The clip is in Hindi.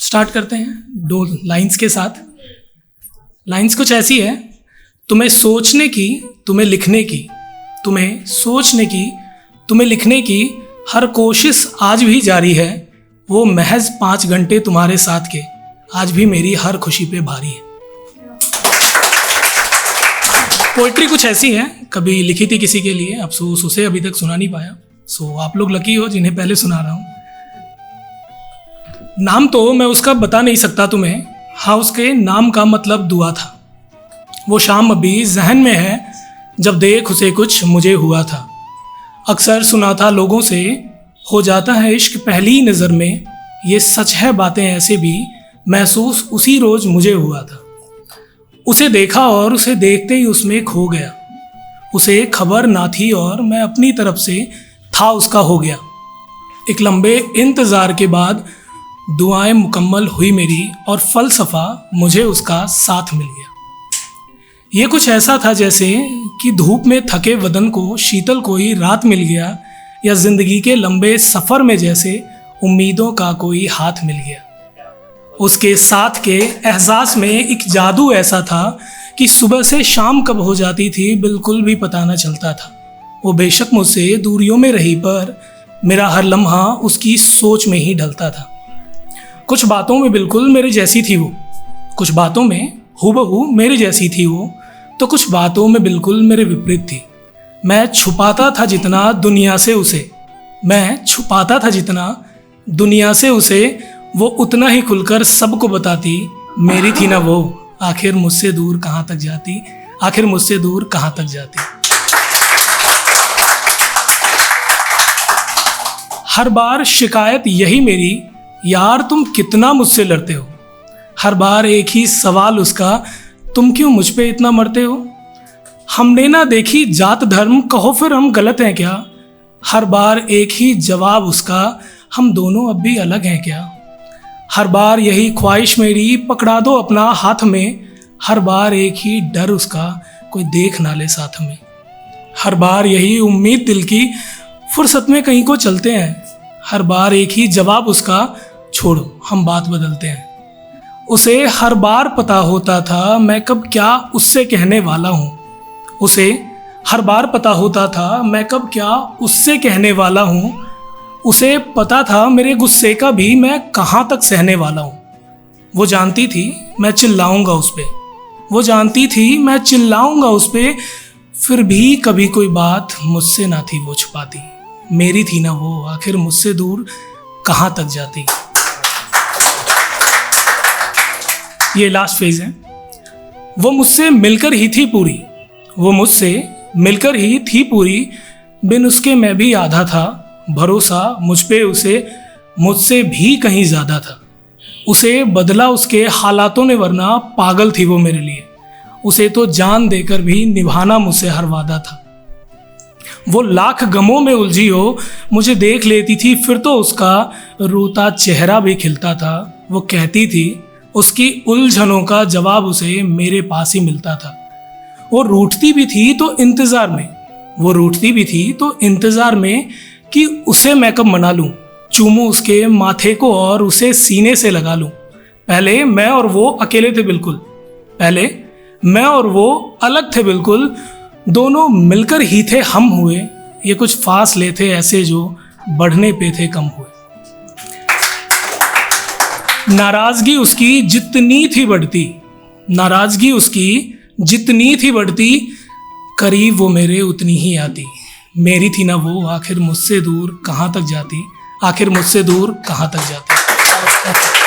स्टार्ट करते हैं 2 लाइंस के साथ। लाइंस कुछ ऐसी है। तुम्हें सोचने की, तुम्हें लिखने की, तुम्हें सोचने की, तुम्हें लिखने की हर कोशिश आज भी जारी है। वो महज 5 घंटे तुम्हारे साथ के आज भी मेरी हर खुशी पे भारी है। पोइट्री कुछ ऐसी है, कभी लिखी थी किसी के लिए, अफसोस उसे अभी तक सुना नहीं पाया। सो आप लोग लकी हो जिन्हें पहले सुना रहा हूँ। नाम तो मैं उसका बता नहीं सकता तुम्हें, हाँ उसके नाम का मतलब दुआ था। वो शाम अभी जहन में है जब देख उसे कुछ मुझे हुआ था। अक्सर सुना था लोगों से, हो जाता है इश्क पहली नज़र में। ये सच है बातें ऐसे भी महसूस उसी रोज़ मुझे हुआ था। उसे देखा और उसे देखते ही उसमें खो गया। उसे खबर ना थी और मैं अपनी तरफ से था उसका हो गया। एक लंबे इंतज़ार के बाद दुआएं मुकम्मल हुई मेरी और फ़लसफ़ा मुझे उसका साथ मिल गया। ये कुछ ऐसा था जैसे कि धूप में थके बदन को शीतल कोई रात मिल गया, या ज़िंदगी के लंबे सफ़र में जैसे उम्मीदों का कोई हाथ मिल गया। उसके साथ के एहसास में एक जादू ऐसा था कि सुबह से शाम कब हो जाती थी बिल्कुल भी पता न चलता था। वो बेशक मुझसे दूरियों में रही पर मेरा हर लम्हा उसकी सोच में ही ढलता था। कुछ बातों में बिल्कुल मेरे जैसी थी वो, कुछ बातों में हूबहू मेरे जैसी थी वो, तो कुछ बातों में बिल्कुल मेरे विपरीत थी। मैं छुपाता था जितना दुनिया से उसे, मैं छुपाता था जितना दुनिया से उसे, वो उतना ही खुलकर सबको बताती। मेरी थी ना वो, आखिर मुझसे दूर कहाँ तक जाती, आखिर मुझसे दूर कहाँ तक जाती। हर बार शिकायत यही मेरी, यार तुम कितना मुझसे लड़ते हो। हर बार एक ही सवाल उसका, तुम क्यों मुझ पे इतना मरते हो। हमने ना देखी जात धर्म, कहो फिर हम गलत हैं क्या। हर बार एक ही जवाब उसका, हम दोनों अब भी अलग हैं क्या। हर बार यही ख्वाहिश मेरी, पकड़ा दो अपना हाथ में। हर बार एक ही डर उसका, कोई देख ना ले साथ में। हर बार यही उम्मीद दिल की, फुर्सत में कहीं को चलते हैं। हर बार एक ही जवाब उसका, छोड़ो हम बात बदलते हैं। उसे हर बार पता होता था मैं कब क्या उससे कहने वाला हूँ। उसे हर बार पता होता था मैं कब क्या उससे कहने वाला हूँ। उसे पता था मेरे गुस्से का भी मैं कहाँ तक सहने वाला हूँ। वो जानती थी मैं चिल्लाऊंगा उस पर, वो जानती थी मैं चिल्लाऊंगा उस पर, फिर भी कभी कोई बात मुझसे ना थी वो छुपाती। मेरी थी ना वो, आखिर मुझसे दूर कहाँ तक जाती। ये लास्ट फेज है। वो मुझसे मिलकर ही थी पूरी, वो मुझसे मिलकर ही थी पूरी, बिन उसके मैं भी आधा था। भरोसा मुझ पे उसे मुझसे भी कहीं ज़्यादा था। उसे बदला उसके हालातों ने, वरना पागल थी वो मेरे लिए। उसे तो जान देकर भी निभाना मुझसे हर वादा था। वो लाख गमों में उलझी हो मुझे देख लेती थी, फिर तो उसका रोता चेहरा भी खिलता था। वो कहती थी उसकी उलझनों का जवाब उसे मेरे पास ही मिलता था। वो रूठती भी थी तो इंतज़ार में, वो रूठती भी थी तो इंतज़ार में कि उसे मैं कब मना लूँ, चूमूं उसके माथे को और उसे सीने से लगा लूँ। पहले मैं और वो अकेले थे बिल्कुल, पहले मैं और वो अलग थे बिल्कुल, दोनों मिलकर ही थे हम हुए। ये कुछ फासले थे ऐसे जो बढ़ने पे थे कम हुए। नाराज़गी उसकी जितनी थी बढ़ती, नाराज़गी उसकी जितनी थी बढ़ती, करीब वो मेरे उतनी ही आती। मेरी थी ना वो, आखिर मुझसे दूर कहाँ तक जाती, आखिर मुझसे दूर कहाँ तक जाती।